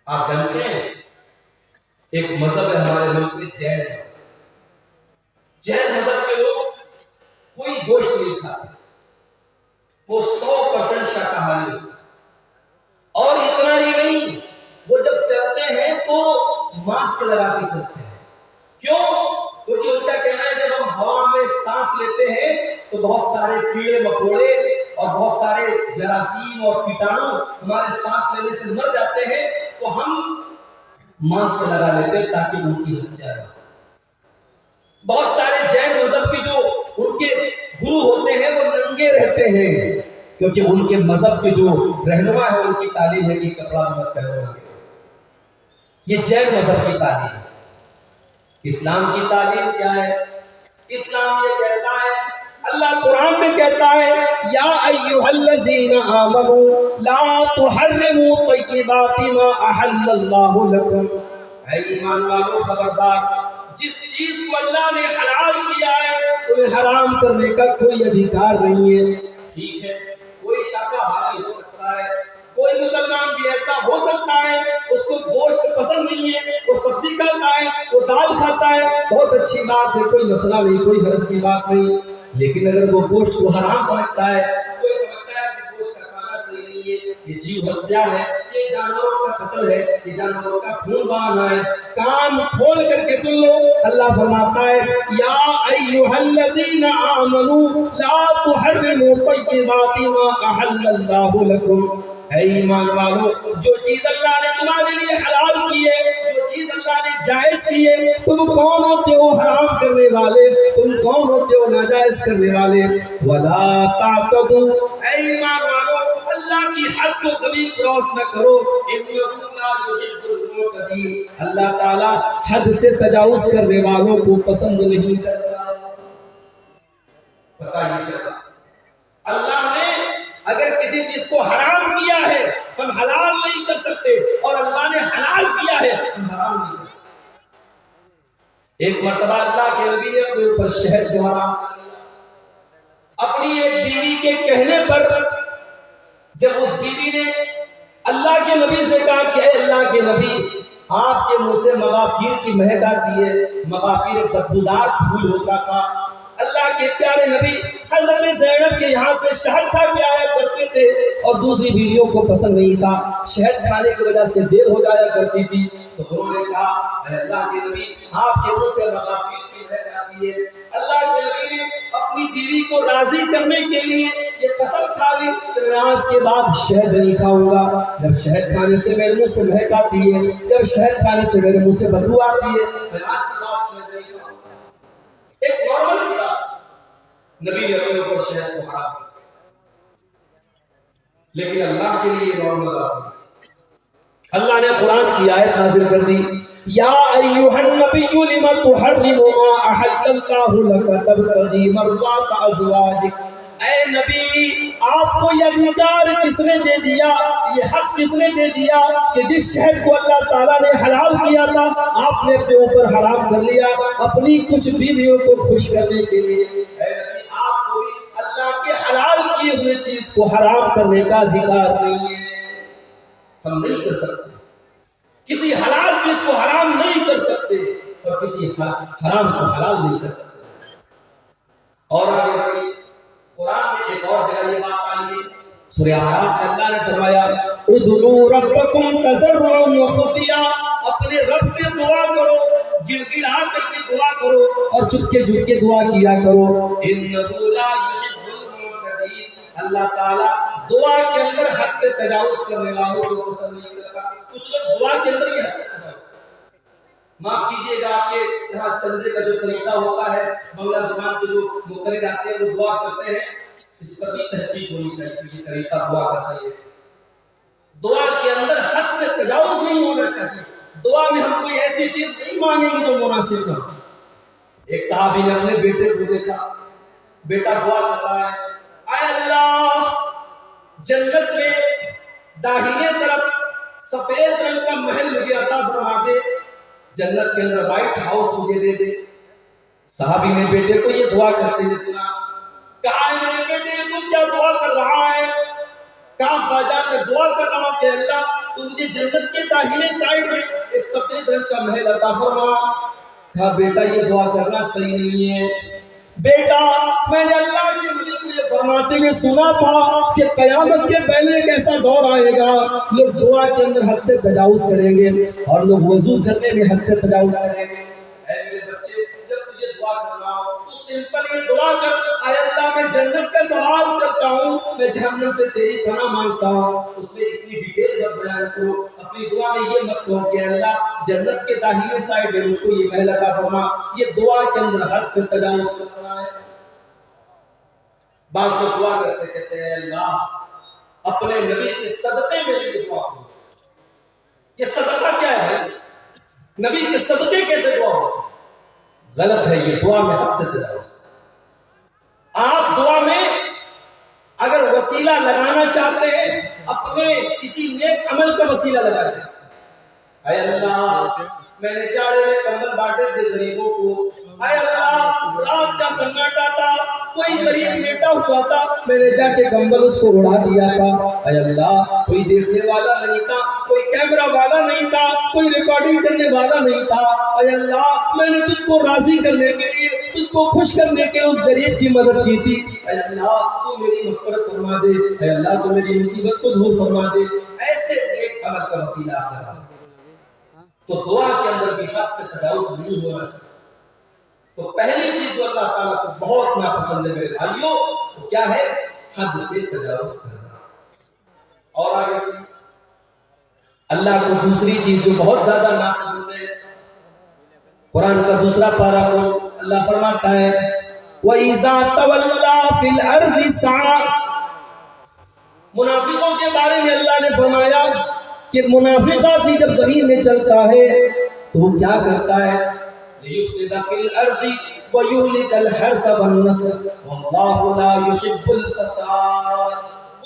آپ جانتے ہیں ایک مذہب ہے ہمارے ملک میں، جین مذہب۔ جین مذہب کے لوگ کوئی گوشت نہیں کھاتے، وہ 100% شاکاہاری ہوتے ہیں۔ اور اتنا ہی نہیں، وہ جب چلتے ہیں تو ماسک لگا کے چلتے ہیں۔ کیوں؟ کیونکہ ان کا کہنا ہے جب ہم ہوا میں سانس لیتے ہیں تو بہت سارے کیڑے مکوڑے اور بہت سارے جراثیم اور کیٹانو ہمارے سانس لینے سے مر جاتے ہیں، تو ہم ماسک لگا لیتے ہیں تاکہ ان کی ہتیا نہ ہو۔ بہت سارے جین مذہب کے جو ان کے گرو ہوتے ہیں وہ ننگے رہتے ہیں، کیونکہ ان کے مذہب کے جو رہنما ہے ان کی تعلیم ہے کہ کپڑا مت پہنو۔ یہ جین مذہب کی تعلیم ہے۔ اسلام کی تعلیم کیا ہے؟ اسلام یہ کہتا ہے، اللہ قرآن میں کہتا ہے، یا ایھا الذین آمنوا لا تحرموا طیبات ما احل اللہ لکم۔ اے ایمان والو خبردار، جس چیز کو اللہ نے حلال کیا ہے تمہیں حرام کرنے کا کوئی ادھیکار نہیں ہے۔ ٹھیک ہے، کوئی شاکاہاری ہو سکتا ہے، کوئی مسلمان بھی ایسا ہو سکتا ہے اس کو گوشت پسند نہیں ہے، وہ سبزی کھاتا ہے، وہ دال کھاتا ہے، بہت اچھی بات ہے، کوئی مسئلہ نہیں، کوئی حرج کی بات نہیں۔ لیکن اگر وہ گوشت کو حرام سمجھتا ہے، کوئی سمجھتا ہے کہ گوشت کا کھانا صحیح نہیں ہے، یہ جیو ہتیا ہے، یہ جانوروں کا قتل ہے، یہ جانوروں کا خون بہانا ہے، کان کھول کر کے سن لو، اللہ فرماتا ہے، یا ایھا الذین آمنوا لا تحرموا طیبات ما احل اللہ لکم۔ اے ایمان والو، جو چیز اللہ نے تمہارے لیے حلال کی ہے، جو چیز اللہ نے جائز کی ہے، تم کون ہوتے ہو حرام کرنے والے؟ تم کون ہوتے ہو ناجائز کرنے والے؟ ولا تعتدوا، اے ایمان والو اللہ کی حد کو کبھی کراس نہ کرو، انہ لا یحب المعتدین، اللہ تعالی حد سے تجاوز کرنے والوں کو پسند نہیں کرتا۔ پتہ یہ چلتا اللہ نے اگر کسی چیز کو حرام کیا ہے ہم حلال نہیں کر سکتے، اور اللہ نے حلال کیا ہے ہم حرام نہیں کر سکتے۔ ایک مرتبہ اللہ کے نبی نے اپنے اوپر شہد کو حرام کر دیا اپنی ایک بیوی کے کہنے پر۔ جب اس بیوی نے اللہ کے نبی سے کہا کہ اے اللہ کے نبی، آپ کے منہ سے مغافیر کی مہک آتی ہے، مغافیر بدبودار پھول ہوتا تھا۔ اللہ کے پیارے نبی حضرت زینب کے یہاں سے شہد کھا کے آیا کرتے تھے اور دوسری بیویوں کو پسند نہیں تھا، شہد کھانے کی وجہ سے دیر ہو جایا کرتی تھی۔ تو انہوں نے کہا، اے اللہ کے نبی، آپ کے منہ سے مغافیر کی مہک آتی ہے۔ اللہ کے نبی نے اپنی بیوی کو راضی کرنے کے لیے یہ قسم کھا لی کہ میں آج کے بعد شہد نہیں کھاؤں گا۔ جب شہد کھانے سے میرے منہ سے مہک آتی ہے، جب شہد کھانے سے میرے منہ سے بدبو آتی ہے، میں آج کے بعد شہد نہیں کھاؤں گا۔ ایک نارمل سی بات، نبی نے اپنے اوپر شہد کو حرام کیا، لیکن اللہ کے لیے نارمل بات نہیں۔ اللہ نے قرآن کی آیت نازل کر دی، یا ایھا النبی لم تحرم ما احل اللہ لک تبتغی مرضات ازواجک۔ اے نبی، آپ کو یہ ادھیکار کس نے دے دیا، یہ حق کس نے دے دیا کہ جس شہد کو اللہ تعالیٰ نے حلال کیا تھا آپ نے اپنے اوپر حرام کر لیا اپنی کچھ بیویوں کو خوش کرنے کے لیے؟ اے نبی، آپ کو بھی اللہ کے حلال کیے ہوئے چیز کو حرام کرنے کا ادھیکار نہیں ہے۔ ہم نہیں کر سکتے، کسی حلال چیز کو حرام نہیں کر سکتے اور کسی حرام کو حلال نہیں کر سکتے۔ اور آگے بڑھیے، قرآن میں ایک اور جگہ یہ بات آئی ہے، سورہ اعراف میں اللہ نے فرمایا، ادعوا ربکم تضرعا وخفیا، اپنے رب سے دعا کرو، گڑ گڑا کر کے دعا کرو اور چپکے چپکے دعا کیا کرو، انہ لا یحب المعتدین، اللہ تعالیٰ دعا کے اندر حد سے تجاوز کرنے والوں کو پسند نہیں کرتا۔ کچھ لوگ دعا کے اندر بھی حد سے تجاوز کرتے ہیں۔ معاف کیجئے گا، آپ کے یہاں چندے کا جو طریقہ ہوتا ہے، بنگلہ زبان کے جو مقرر آتے ہیں وہ دعا کرتے ہیں، اس پر بھی تحقیق ہونی چاہیے کہ یہ طریقہ دعا کا صحیح ہے۔ دعا کے اندر حد سے تجاوز نہیں ہونا چاہیے، دعا میں ہم کوئی ایسی چیز نہیں مانگیں گے جو مناسب نہ ہو۔ ایک صحابی نے اپنے بیٹے کو دیکھا، بیٹا دعا کر رہا ہے، اے اللہ جنت میں داہنے طرف سفید رنگ کا محل مجھے عطا فرما دے، جنت کے اندر وائٹ ہاؤس مجھے دے دے۔ صحابی نے بیٹے کو یہ دعا کرتے ہوئے سنا، کہا ہے میرے بیٹے تو کیا دعا کر رہا ہے؟ کہا باجا میں دعا کر رہا ہوں کہ اللہ تو مجھے جنت کے داہنے سائڈ میں ایک سفید رنگ کا محل عطا فرما۔ کہا بیٹا یہ دعا کرنا صحیح نہیں ہے بیٹا، میں نے اللہ کے نبی کو یہ فرماتے ہوئے سنا تھا کہ قیامت کے پہلے ایک ایسا دور آئے گا، لوگ دعا کے اندر حد سے تجاوز کریں گے اور لوگ وضو کرنے میں حد سے تجاوز کریں گے۔ اے میرے بچے، جب تجھے دعا کرنا ہو تو سمپل یہ دعا کر، اے اللہ میں جنت کا سوال کرتا ہوں، میں جہنم سے تیری پناہ مانگتا ہوں۔ اس میں اتنی ڈیٹیل مت بیان کرو، اپنی دعا میں یہ مت کہو کہ اللہ جنت کے داہنے سائڈ میں مجھ کو یہ محل عطا فرما۔ یہ دعا کے اندر حد سے تجاوز کرنا ہے۔ بعض لوگ دعا کرتے کہتے ہیں اللہ اپنے نبی کے صدقے میں یہ دعا کرو۔ یہ صدقہ کیا ہے؟ نبی کے صدقے کیسے دعا ہو؟ غلط ہے، یہ دعا میں حد سے تجاوز۔ آپ دعا میں اگر وسیلہ لگانا چاہتے ہیں اپنے کسی نیک عمل کا وسیلہ لگا دیں۔ اے اللہ میں نے جاڑے میں کمبل بانٹے تھے غریبوں کو، اے اللہ رات کا سناٹا تھا، کوئی غریب لیٹا ہوا تھا، میں نے جا کے کمبل اس کو اڑا دیا تھا، اے اللہ کوئی دیکھنے والا نہیں تھا، کوئی کیمرہ والا نہیں تھا، کوئی ریکارڈنگ کرنے والا نہیں تھا، اے اللہ میں نے تجھ کو راضی کرنے کے لیے، تجھ کو خوش کرنے کے لیے اس غریب کی مدد کی تھی، اے اللہ تو میری مغفرت فرما دے، اے اللہ تو میری مصیبت کو دور فرما دے۔ ایسے ایک عمل کا وسیلہ آپ نے تو دعا کے اندر بھی حد سے تجاوز نہیں ہونا چاہیے۔ تو پہلی چیز جو اللہ تعالیٰ کو بہت ناپسند ہے میرے بھائیوں، وہ کیا ہے؟ حد سے تجاوز کرنا۔ اور آگے اللہ کو دوسری چیز جو بہت زیادہ ناپسند ہے، قرآن کا دوسرا پارہ کو اللہ فرماتا ہے وَإِذَا تَوَلَّا فِي الْأَرْضِ سَعَى۔ منافقوں کے بارے میں اللہ نے فرمایا کہ منافق آدمی جب زمین میں چلتا ہے تو وہ کیا کرتا ہے؟ لِيُفْسِدَ فِي الْأَرْضِ وَيُهْلِكَ الْحَرْثَ وَالنَّسْلَ وَاللَّهُ لَا يُحِبُّ الْفَسَادَ۔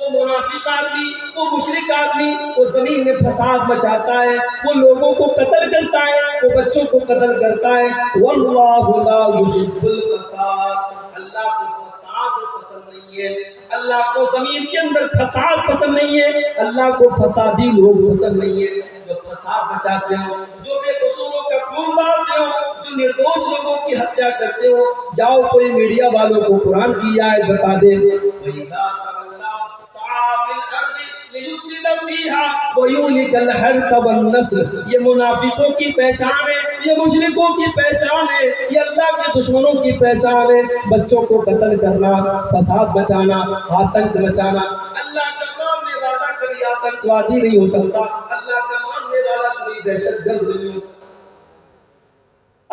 وہ منافق آدمی، وہ مشرک آدمی، وہ زمین میں فساد مچاتا ہے، وہ لوگوں کو قتل کرتا ہے، وہ بچوں کو قتل کرتا ہے۔ وَاللَّهُ لَا يُحِبُّ الْفَسَادَ، اللہ کو فساد پسند نہیں ہے، اللہ کو زمین کے اندر فساد پسند نہیں ہے، اللہ کو فسادی لوگ پسند نہیں ہے، جو فساد مچاتے ہو، جو بے قصوروں کا خون بہاتے ہو، جو نردوش لوگوں کی ہتیا کرتے ہو۔ جاؤ کوئی میڈیا والوں کو قرآن کی آیت بتا دے وَإِذَا تَوَلَّا سَعَى فِي الْأَرْضِ لِيُفْسِدَ فِيهَا وَيُهْلِكَ الْحَرْثَ وَالنَّسْلَ۔ یہ منافقوں کی پہچان ہے، یہ مشرکوں کی پہچان ہے، یہ اللہ کے دشمنوں کی پہچان ہے۔ بچوں کو قتل کرنا، فساد بچانا، آتنک مچانا۔ اللہ کا ماننے والا کبھی آتنکوادی نہیں ہو سکتا، اللہ کا ماننے والا کبھی دہشت گرد نہیں ہو سکتا۔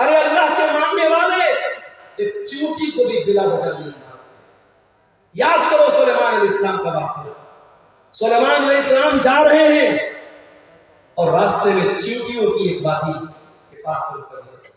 ارے اللہ کے ماننے والے ایک چیونٹی کو بھی بلا وجہ نہیں مارتے۔ یاد کرو سلیمان علیہ السلام کا واقعہ۔ سلیمان علیہ السلام جا رہے ہیں اور راستے میں چیونٹیوں کی ایک وادی کے پاس سے اتر گئے۔